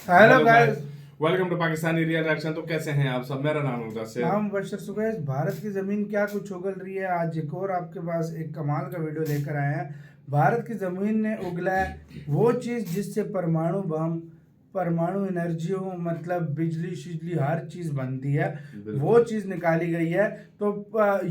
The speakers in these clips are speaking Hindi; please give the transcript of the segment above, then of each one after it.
Hello guys, welcome to Pakistani real reaction. तो कैसे हैं आप सब? मेरा नाम मुदस्सिर। नाम बशर सुबह। भारत की जमीन क्या कुछ उगल रही है। आज एक और आपके पास एक कमाल का वीडियो लेकर आए हैं। भारत की जमीन ने उगला है वो चीज़ जिससे परमाणु बम, परमाणु एनर्जी हो, मतलब बिजली शिजली हर चीज़ बनती है, वो चीज़ निकाली गई है। तो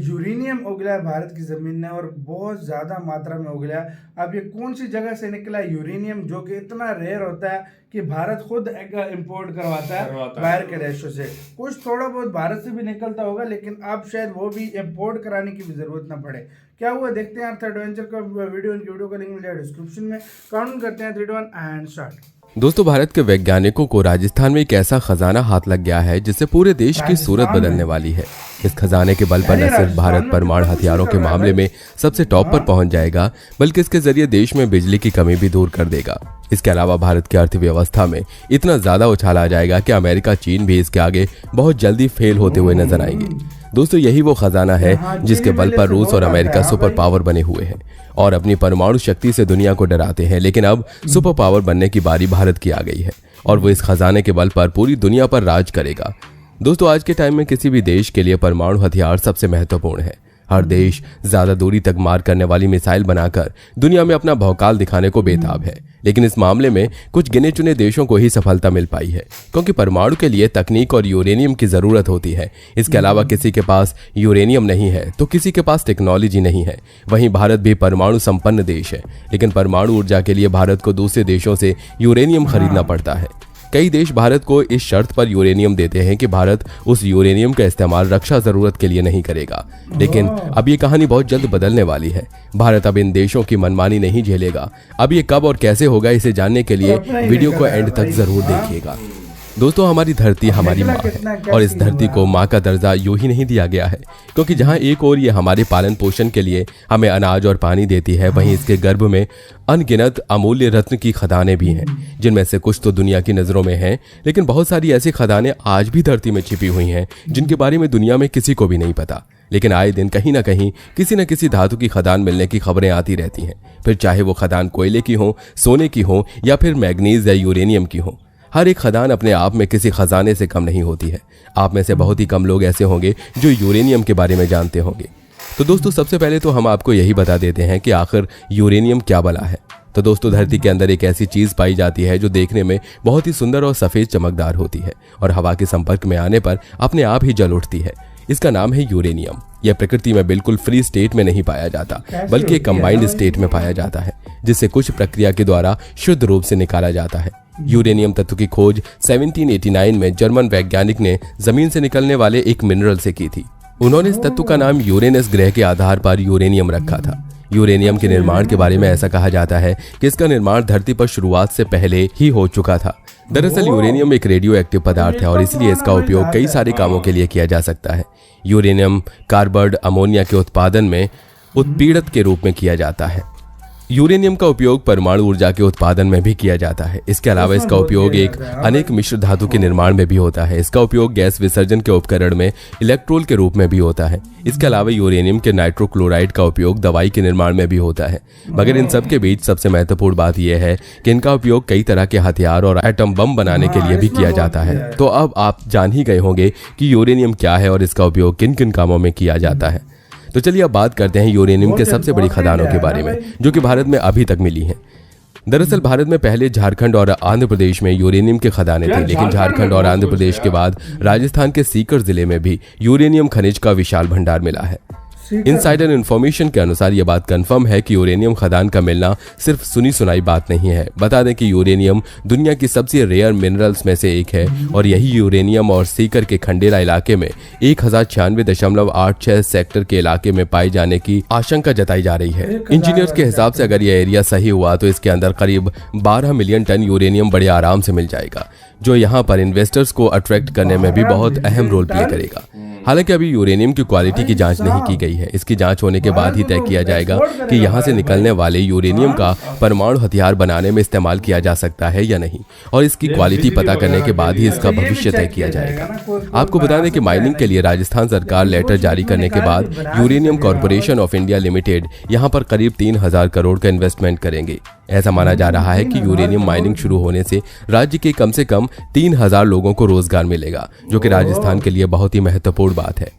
यूरेनियम उगला है भारत की ज़मीन ने और बहुत ज़्यादा मात्रा में उगला है। अब ये कौन सी जगह से निकला है यूरेनियम, जो कि इतना रेयर होता है कि भारत खुद इंपोर्ट करवाता है बाहर के देशों से। कुछ थोड़ा बहुत भारत से भी निकलता होगा, लेकिन अब शायद वो भी इंपोर्ट कराने की भी ज़रूरत ना पड़े। क्या हुआ देखते हैं। अर्थ एडवेंचर का वीडियो, इनकी वीडियो का लिंक मिलेगा डिस्क्रिप्शन में। काउंट करते हैं 3, 2, 1 एंड स्टार्ट। दोस्तों, भारत के वैज्ञानिकों को राजस्थान में एक ऐसा खजाना हाथ लग गया है जिससे पूरे देश की सूरत बदलने वाली है। इस खजाने के बल पर न सिर्फ भारत परमाणु हथियारों के मामले में सबसे टॉप पर पहुंच जाएगा, बल्कि इसके जरिए देश में बिजली की कमी भी दूर कर देगा। इसके अलावा भारत की अर्थव्यवस्था में इतना ज्यादा उछाल आ जाएगा कि अमेरिका, चीन भी इसके आगे बहुत जल्दी फेल होते हुए नजर आएंगे। दोस्तों, यही वो खजाना है जिसके बल पर रूस और अमेरिका सुपर पावर बने हुए हैं और अपनी परमाणु शक्ति से दुनिया को डराते हैं। लेकिन अब सुपर पावर बनने की बारी भारत की आ गई है और वो इस खजाने के बल पर पूरी दुनिया पर राज करेगा। दोस्तों, आज के टाइम में किसी भी देश के लिए परमाणु हथियार सबसे महत्वपूर्ण है। हर देश ज्यादा दूरी तक मार करने वाली मिसाइल बनाकर दुनिया में अपना भौकाल दिखाने को बेताब है, लेकिन इस मामले में कुछ गिने चुने देशों को ही सफलता मिल पाई है, क्योंकि परमाणु के लिए तकनीक और यूरेनियम की जरूरत होती है। इसके अलावा किसी के पास यूरेनियम नहीं है तो किसी के पास टेक्नोलॉजी नहीं है। वहीं भारत भी परमाणु संपन्न देश है, लेकिन परमाणु ऊर्जा के लिए भारत को दूसरे देशों से यूरेनियम खरीदना पड़ता है। कई देश भारत को इस शर्त पर यूरेनियम देते हैं कि भारत उस यूरेनियम का इस्तेमाल रक्षा जरूरत के लिए नहीं करेगा। लेकिन अब ये कहानी बहुत जल्द बदलने वाली है। भारत अब इन देशों की मनमानी नहीं झेलेगा। अब ये कब और कैसे होगा, इसे जानने के लिए वीडियो को एंड तक जरूर देखिएगा। दोस्तों, हमारी धरती हमारी माँ है और इस धरती को माँ का दर्जा यूं ही नहीं दिया गया है, क्योंकि जहाँ एक ओर ये हमारे पालन पोषण के लिए हमें अनाज और पानी देती है, वहीं इसके गर्भ में अनगिनत अमूल्य रत्न की खदानें भी हैं, जिनमें से कुछ तो दुनिया की नजरों में हैं, लेकिन बहुत सारी ऐसी खदानें आज भी धरती में छिपी हुई हैं जिनके बारे में दुनिया में किसी को भी नहीं पता। लेकिन आए दिन कहीं ना कहीं किसी न किसी धातु की खदान मिलने की खबरें आती रहती हैं, फिर चाहे वो खदान कोयले की हो, सोने की हो या फिर मैग्नीज या यूरेनियम की हो। हर एक खदान अपने आप में किसी खजाने से कम नहीं होती है। आप में से बहुत ही कम लोग ऐसे होंगे जो यूरेनियम के बारे में जानते होंगे। तो दोस्तों, सबसे पहले तो हम आपको यही बता देते हैं कि आखिर यूरेनियम क्या बला है। तो दोस्तों, धरती के अंदर एक ऐसी चीज पाई जाती है जो देखने में बहुत ही सुंदर और सफेद चमकदार होती है और हवा के संपर्क में आने पर अपने आप ही जल उठती है। इसका नाम है यूरेनियम। यह प्रकृति में बिल्कुल फ्री स्टेट में नहीं पाया जाता, बल्कि एक कंबाइंड स्टेट में पाया जाता है, जिसे कुछ प्रक्रिया के द्वारा शुद्ध रूप से निकाला जाता है। यूरेनियम तत्व की खोज 1789 में जर्मन वैज्ञानिक ने जमीन से निकलने वाले एक मिनरल से की थी। उन्होंने इस तत्व का नाम यूरेनस ग्रह के आधार पर यूरेनियम रखा था। यूरेनियम के निर्माण के बारे में ऐसा कहा जाता है कि इसका निर्माण धरती पर शुरुआत से पहले ही हो चुका था। दरअसल यूरेनियम एक रेडियो एक्टिव पदार्थ है और इसलिए इसका उपयोग कई सारे कामों के लिए किया जा सकता है। यूरेनियम कार्बाइड अमोनिया के उत्पादन में उत्पीड़क के रूप में किया जाता है। यूरेनियम का उपयोग परमाणु ऊर्जा के उत्पादन में भी किया जाता है। इसके अलावा इसका उपयोग एक अनेक मिश्र धातु के निर्माण में भी होता है। इसका उपयोग गैस विसर्जन के उपकरण में इलेक्ट्रोल के रूप में भी होता है। इसके अलावा यूरेनियम के नाइट्रोक्लोराइड का उपयोग दवाई के निर्माण में भी होता है। मगर इन सब के बीच सबसे महत्वपूर्ण बात यह है कि इनका उपयोग कई तरह के हथियार और एटम बम बनाने के लिए भी किया जाता है। तो अब आप जान ही गए होंगे कि यूरेनियम क्या है और इसका उपयोग किन किन कामों में किया जाता है। तो चलिए अब बात करते हैं यूरेनियम के सबसे बड़ी खदानों के बारे में, जो कि भारत में अभी तक मिली हैं। दरअसल भारत में पहले झारखंड और आंध्र प्रदेश में यूरेनियम के खदानें थी, लेकिन झारखंड और आंध्र प्रदेश के बाद राजस्थान के सीकर जिले में भी यूरेनियम खनिज का विशाल भंडार मिला है। इनसाइडर इन्फॉर्मेशन के अनुसार यह बात कंफर्म है कि यूरेनियम खदान का मिलना सिर्फ सुनी सुनाई बात नहीं है। बता दें कि यूरेनियम दुनिया की सबसे रेयर मिनरल्स में से एक है और यही यूरेनियम और सीकर के खंडेला इलाके में 1096.86 सेक्टर के इलाके में पाए जाने की आशंका जताई जा रही है। इंजीनियर्स के हिसाब से अगर यह एरिया सही हुआ तो इसके अंदर करीब 12 मिलियन टन यूरेनियम बड़े आराम से मिल जाएगा, जो यहाँ पर इन्वेस्टर्स को अट्रैक्ट करने में भी बहुत अहम रोल प्ले करेगा। हालांकि अभी यूरेनियम की क्वालिटी की जांच नहीं की गई है। इसकी जांच होने के बाद ही तय किया जाएगा कि यहाँ से निकलने वाले यूरेनियम का परमाणु हथियार बनाने में इस्तेमाल किया जा सकता है या नहीं, और इसकी क्वालिटी पता करने के बाद ही इसका भविष्य तय किया जाएगा। आपको बता दें कि माइनिंग के लिए राजस्थान सरकार लेटर जारी करने के बाद uranium corporation of India limited यहाँ पर करीब 3,000 करोड़ का इन्वेस्टमेंट करेंगे। ऐसा माना जा रहा है कि यूरेनियम माइनिंग शुरू होने से राज्य के कम से कम 3,000 लोगों को रोजगार मिलेगा, जो कि राजस्थान के लिए बहुत ही महत्वपूर्ण बात है।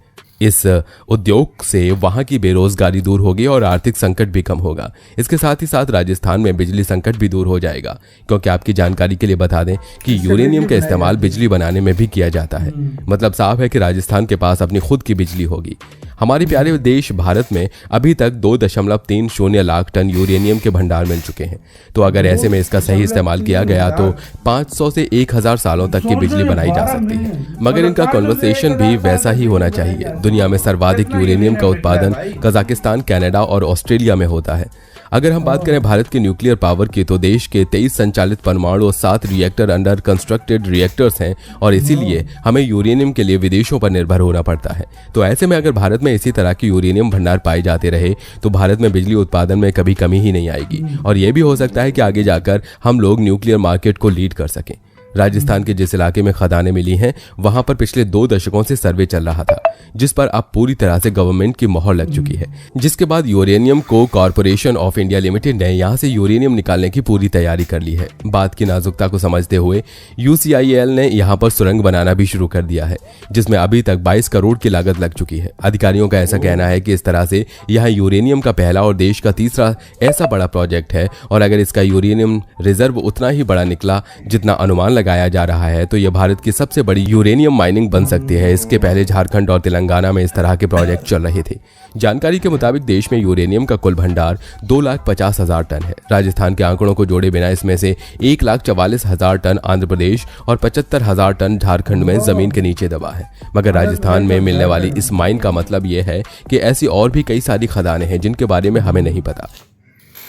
इस उद्योग से वहां की बेरोजगारी दूर होगी और आर्थिक संकट भी कम होगा। इसके साथ ही साथ राजस्थान में बिजली संकट भी दूर हो जाएगा, क्योंकि आपकी जानकारी के लिए बता दें कि यूरेनियम का इस्तेमाल बिजली बनाने में भी किया जाता है। मतलब साफ है कि राजस्थान के पास अपनी खुद की बिजली होगी। हमारे प्यारे देश भारत में अभी तक 2.30 लाख टन यूरेनियम के भंडार मिल चुके हैं। तो अगर ऐसे में इसका सही इस्तेमाल किया गया तो 500 से 1000 सालों तक की बिजली बनाई जा सकती है। मगर इनका कन्वर्सेशन भी वैसा ही होना चाहिए। दुनिया में सर्वाधिक यूरेनियम का उत्पादन कजाकिस्तान, कनाडा और ऑस्ट्रेलिया में होता है। अगर हम बात करें भारत की न्यूक्लियर पावर की, तो देश के 23 संचालित परमाणु और 7 रिएक्टर अंडर कंस्ट्रक्टेड रिएक्टर्स हैं, और इसीलिए हमें यूरेनियम के लिए विदेशों पर निर्भर होना पड़ता है। तो ऐसे में अगर भारत में इसी तरह की यूरेनियम भंडार पाए जाते रहे तो भारत में बिजली उत्पादन में कभी कमी ही नहीं आएगी, और यह भी हो सकता है कि आगे जाकर हम लोग न्यूक्लियर मार्केट को लीड कर सकें। राजस्थान के जिस इलाके में खदानें मिली हैं वहां पर पिछले 2 दशकों से सर्वे चल रहा था, जिस पर अब पूरी तरह से गवर्नमेंट की मोहर लग चुकी है। जिसके बाद यूरेनियम को कॉर्पोरेशन ऑफ इंडिया लिमिटेड ने यहां से यूरेनियम निकालने की पूरी तैयारी कर ली है। बात की नाजुकता को समझते हुए UCIL ने यहां पर सुरंग बनाना भी शुरू कर दिया है, जिसमें अभी तक 22 करोड़ की लागत लग चुकी है। अधिकारियों का ऐसा कहना है कि इस तरह से यह यूरेनियम का पहला और देश का तीसरा ऐसा बड़ा प्रोजेक्ट है, और अगर इसका यूरेनियम रिजर्व उतना ही बड़ा निकला जितना अनुमान लगाया जा रहा है तो यह भारत की सबसे बड़ी यूरेनियम माइनिंग बन सकती है। इसके पहले झारखंड और तेलंगाना में इस तरह के प्रोजेक्ट चल रहे थे। जानकारी के मुताबिक देश में यूरेनियम का कुल भंडार 2,50,000 टन है। राजस्थान के आंकड़ों को जोड़े बिना इसमें से 1,44,000 टन आंध्र प्रदेश और 75,000 टन झारखंड में जमीन के नीचे दबा है। मगर राजस्थान में मिलने वाली इस माइन का मतलब यह है कि ऐसी और भी कई सारी खदानें हैं जिनके बारे में हमें नहीं पता।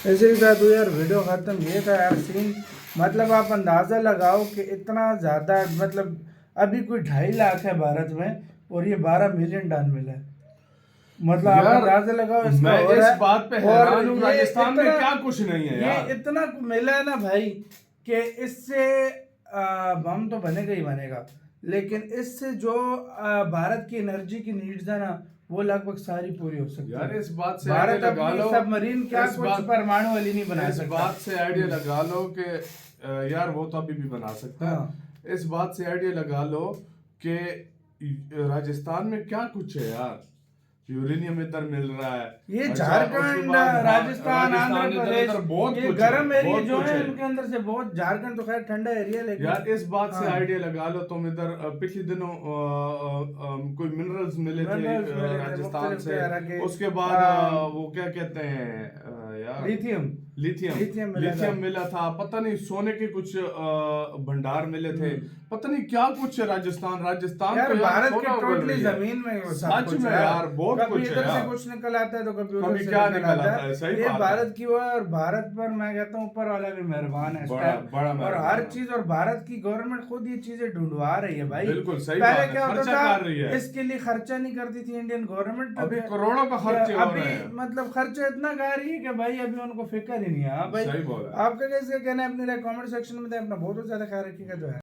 ऐसे ही था तो यार वीडियो खत्म ये था यार सीन। मतलब आप अंदाज़ा लगाओ कि इतना ज़्यादा, मतलब अभी कोई 2.5 लाख है भारत में और ये 12 मिलियन टन मिला है। मतलब आप अंदाज़ा लगाओ इसका। मैं इस बात पे हैरान हूं, ये राजस्थान में इतना- क्या कुछ नहीं है यार। ये इतना मिला है ना भाई कि इससे बम तो बनेगा ही बनेगा, लेकिन इससे जो भारत की एनर्जी की नीड्स है ना वो लगभग सारी पूरी हो सकती है। यार इस बात से भारत आइडिया लगा अपनी लो, सबमरीन क्या इस कुछ बात- परमाणु वाली नहीं बना इस सकता। बात से आइडिया लगा लो कि यार वो तो अभी भी बना सकता है। इस बात से आइडिया लगा लो कि राजस्थान में क्या कुछ है यार। यूरेनियम इधर मिल रहा है, ये अच्छा, झारखंड, उसके बाद राजस्थान, आंध्र इधर- प्रदेश, इधर बहुत ये कुछ गर्म है, एरिया बहुत जो कुछ है इनके अंदर से बहुत। झारखंड तो खैर ठंडा एरिया, लेकिन यार इस बात से हाँ। आइडिया लगा लो तुम इधर पिछले दिनों कोई मिनरल्स मिले थे राजस्थान से। उसके बाद वो क्या कहते हैं यार, लिथियम लिथियम मिला था। पता नहीं सोने के कुछ भंडार मिले थे। पता नहीं क्या कुछ है राजस्थान यार तो भारत सोना के उगल टोटली रही है। जमीन में वो सब सच कुछ में है। यार बहुत कभी कुछ है इधर से यार। कुछ निकल आता है तो कभी उधर कभी से क्या निकल आता है। सही ये बात भारत है। की वो है, और भारत पर मैं कहता हूँ ऊपर वाला भी मेहरबान है इस बड़ा- टाइम। बड़ा और मेहरबान हर है। चीज, और भारत की गवर्नमेंट खुद ये चीजें ढूंढवा रही है भाई। बिल्कुल सही पहले बात है, क्या होता खर्चा था, कर रही है। इसके लिए खर्चा नहीं करती थी इंडियन गवर्नमेंट। अभी करोड़ों का खर्चे हो अभी रहे हैं। मतलब खर्चा इतना कर रही है कि भाई अभी उनको फिक्र ही नहीं है। हाँ भाई, सही बोला। आपका कैसे कहना है अपने कमेंट सेक्शन में, अपना बहुत ज्यादा ख्याल रखिएगा जो है।